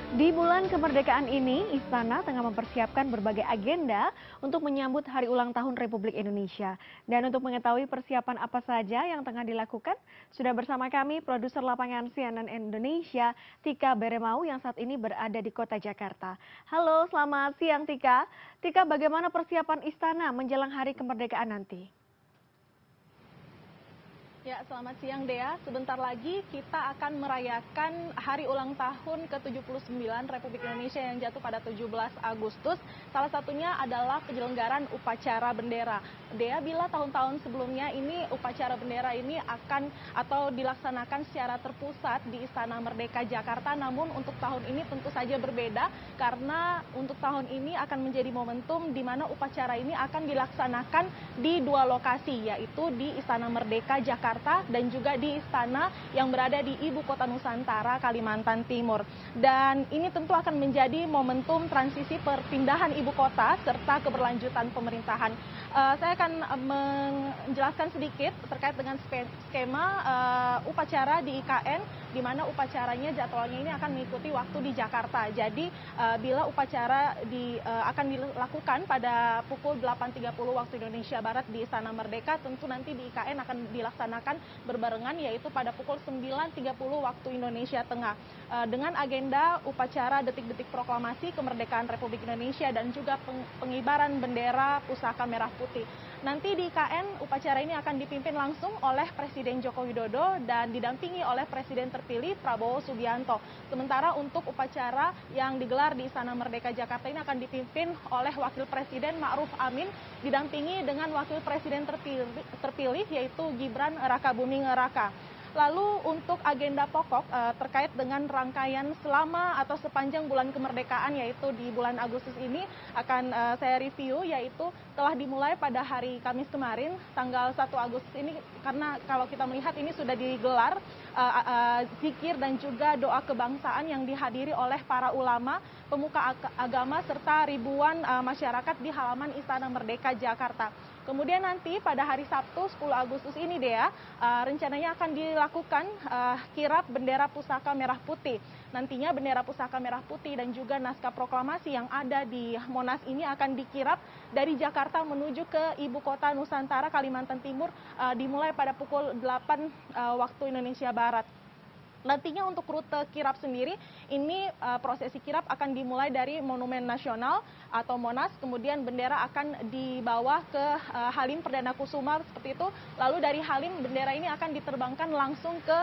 Di bulan kemerdekaan ini, Istana tengah mempersiapkan berbagai agenda untuk menyambut Hari Ulang Tahun Republik Indonesia. Dan untuk mengetahui persiapan apa saja yang tengah dilakukan, sudah bersama kami produser lapangan CNN Indonesia, Tika Beremau yang saat ini berada di kota Jakarta. Halo, selamat siang Tika. Tika, bagaimana persiapan Istana menjelang Hari Kemerdekaan nanti? Ya, selamat siang Dea. Sebentar lagi kita akan merayakan Hari Ulang Tahun ke-79 Republik Indonesia yang jatuh pada 17 Agustus. Salah satunya adalah penyelenggaraan upacara bendera. Dea, bila tahun-tahun sebelumnya ini upacara bendera ini akan atau dilaksanakan secara terpusat di Istana Merdeka Jakarta, namun untuk tahun ini tentu saja berbeda karena untuk tahun ini akan menjadi momentum di mana upacara ini akan dilaksanakan di dua lokasi, yaitu di Istana Merdeka Jakarta dan juga di istana yang berada di Ibu Kota Nusantara, Kalimantan Timur. Dan ini tentu akan menjadi momentum transisi perpindahan ibu kota serta keberlanjutan pemerintahan. Saya akan menjelaskan sedikit terkait dengan skema upacara di IKN, di mana upacaranya jadwalnya ini akan mengikuti waktu di Jakarta. Jadi bila upacara akan dilakukan pada pukul 8.30 waktu Indonesia Barat di Istana Merdeka, tentu nanti di IKN akan dilaksanakan berbarengan, yaitu pada pukul 9.30 waktu Indonesia Tengah. Dengan agenda upacara detik-detik proklamasi kemerdekaan Republik Indonesia dan juga pengibaran bendera pusaka merah putih. Nanti di IKN upacara ini akan dipimpin langsung oleh Presiden Joko Widodo dan didampingi oleh Presiden terpilih Prabowo Subianto. Sementara untuk upacara yang digelar di Istana Merdeka Jakarta ini akan dipimpin oleh Wakil Presiden Ma'ruf Amin didampingi dengan Wakil Presiden terpilih yaitu Gibran Rakabuming Raka. Lalu untuk agenda pokok terkait dengan rangkaian selama atau sepanjang bulan kemerdekaan, yaitu di bulan Agustus ini akan saya review, yaitu telah dimulai pada hari Kamis kemarin tanggal 1 Agustus ini, karena kalau kita melihat ini sudah digelar zikir dan juga doa kebangsaan yang dihadiri oleh para ulama, pemuka agama serta ribuan masyarakat di halaman Istana Merdeka Jakarta. Kemudian nanti pada hari Sabtu 10 Agustus ini Dea, rencananya akan dilakukan kirap bendera pusaka merah putih. Nantinya bendera pusaka merah putih dan juga naskah proklamasi yang ada di Monas ini akan dikirap dari Jakarta menuju ke Ibu Kota Nusantara, Kalimantan Timur, dimulai pada pukul 8 waktu Indonesia Barat. Nantinya untuk rute kirap sendiri, ini prosesi kirap akan dimulai dari Monumen Nasional atau Monas, kemudian bendera akan dibawa ke Halim Perdana Kusuma seperti itu. Lalu dari Halim bendera ini akan diterbangkan langsung ke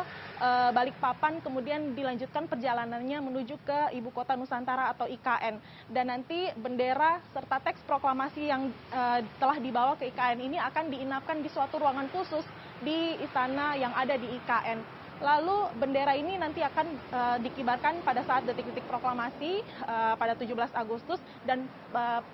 Balikpapan, kemudian dilanjutkan perjalanannya menuju ke Ibu Kota Nusantara atau IKN. Dan nanti bendera serta teks proklamasi yang telah dibawa ke IKN ini akan diinapkan di suatu ruangan khusus di istana yang ada di IKN. Lalu bendera ini nanti akan dikibarkan pada saat detik-detik proklamasi pada 17 Agustus dan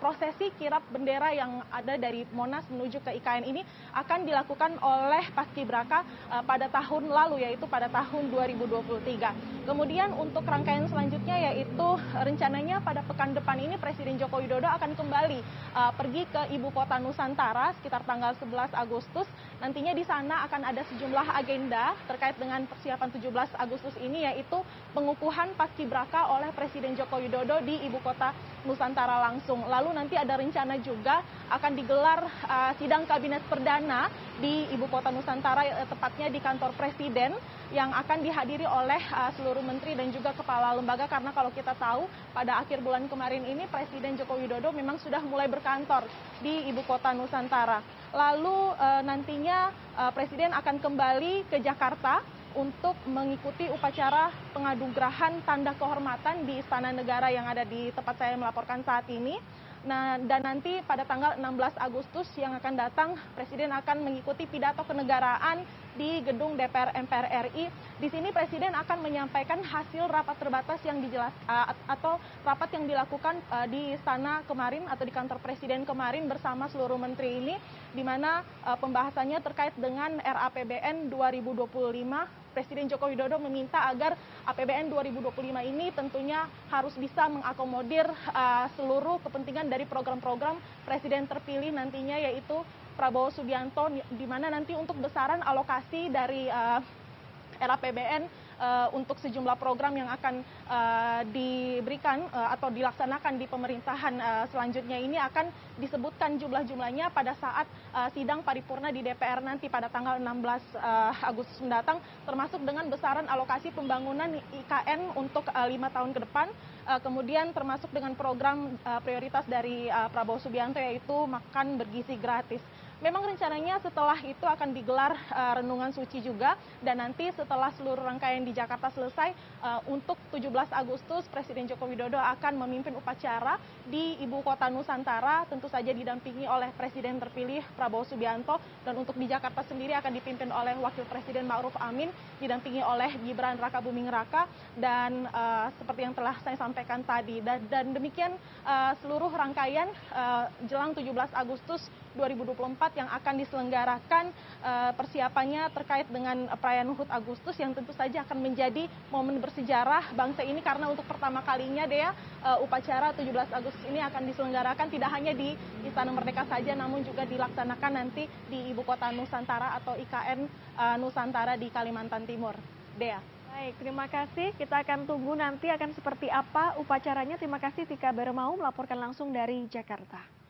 prosesi kirap bendera yang ada dari Monas menuju ke IKN ini akan dilakukan oleh Paskibraka pada tahun lalu, yaitu pada tahun 2023. Kemudian untuk rangkaian selanjutnya, yaitu rencananya pada pekan depan ini Presiden Joko Widodo akan kembali pergi ke Ibu Kota Nusantara sekitar tanggal 11 Agustus. Nantinya di sana akan ada sejumlah agenda terkait dengan persiapan 17 Agustus ini, yaitu pengukuhan Paskibraka oleh Presiden Joko Widodo di Ibu Kota Nusantara langsung. Lalu nanti ada rencana juga akan digelar sidang kabinet perdana di Ibu Kota Nusantara, tepatnya di kantor Presiden, yang akan dihadiri oleh seluruh menteri dan juga kepala lembaga, karena kalau kita tahu pada akhir bulan kemarin ini Presiden Joko Widodo memang sudah mulai berkantor di Ibu Kota Nusantara. Lalu nantinya Presiden akan kembali ke Jakarta untuk mengikuti upacara penganugerahan tanda kehormatan di Istana Negara yang ada di tempat saya melaporkan saat ini. Nah, dan nanti pada tanggal 16 Agustus yang akan datang, Presiden akan mengikuti pidato kenegaraan di gedung DPR MPR RI. Di sini Presiden akan menyampaikan hasil rapat terbatas yang atau rapat yang dilakukan di istana kemarin atau di kantor Presiden kemarin bersama seluruh menteri ini, di mana pembahasannya terkait dengan RAPBN 2025. Presiden Joko Widodo meminta agar APBN 2025 ini tentunya harus bisa mengakomodir seluruh kepentingan dari program-program Presiden terpilih nantinya, yaitu Prabowo Subianto, di mana nanti untuk besaran alokasi dari RAPBN untuk sejumlah program yang akan diberikan atau dilaksanakan di pemerintahan selanjutnya ini akan disebutkan jumlah-jumlahnya pada saat sidang paripurna di DPR nanti pada tanggal 16 Agustus mendatang, termasuk dengan besaran alokasi pembangunan IKN untuk 5 tahun ke depan, kemudian termasuk dengan program prioritas dari Prabowo Subianto yaitu makan bergizi gratis. Memang rencananya setelah itu akan digelar renungan suci juga, dan nanti setelah seluruh rangkaian di Jakarta selesai, untuk 17 Agustus Presiden Joko Widodo akan memimpin upacara di Ibu Kota Nusantara, tentu saja didampingi oleh Presiden terpilih Prabowo Subianto, dan untuk di Jakarta sendiri akan dipimpin oleh Wakil Presiden Ma'ruf Amin, didampingi oleh Gibran Rakabuming Raka, dan seperti yang telah saya sampaikan tadi, dan demikian seluruh rangkaian jelang 17 Agustus 2024 yang akan diselenggarakan persiapannya terkait dengan perayaan HUT Agustus yang tentu saja akan menjadi momen bersejarah bangsa ini, karena untuk pertama kalinya Dea, upacara 17 Agustus ini akan diselenggarakan tidak hanya di Istana Merdeka saja, namun juga dilaksanakan nanti di Ibu Kota Nusantara atau IKN Nusantara di Kalimantan Timur. Dea. Baik, terima kasih. Kita akan tunggu nanti akan seperti apa upacaranya. Terima kasih Tika Beremau melaporkan langsung dari Jakarta.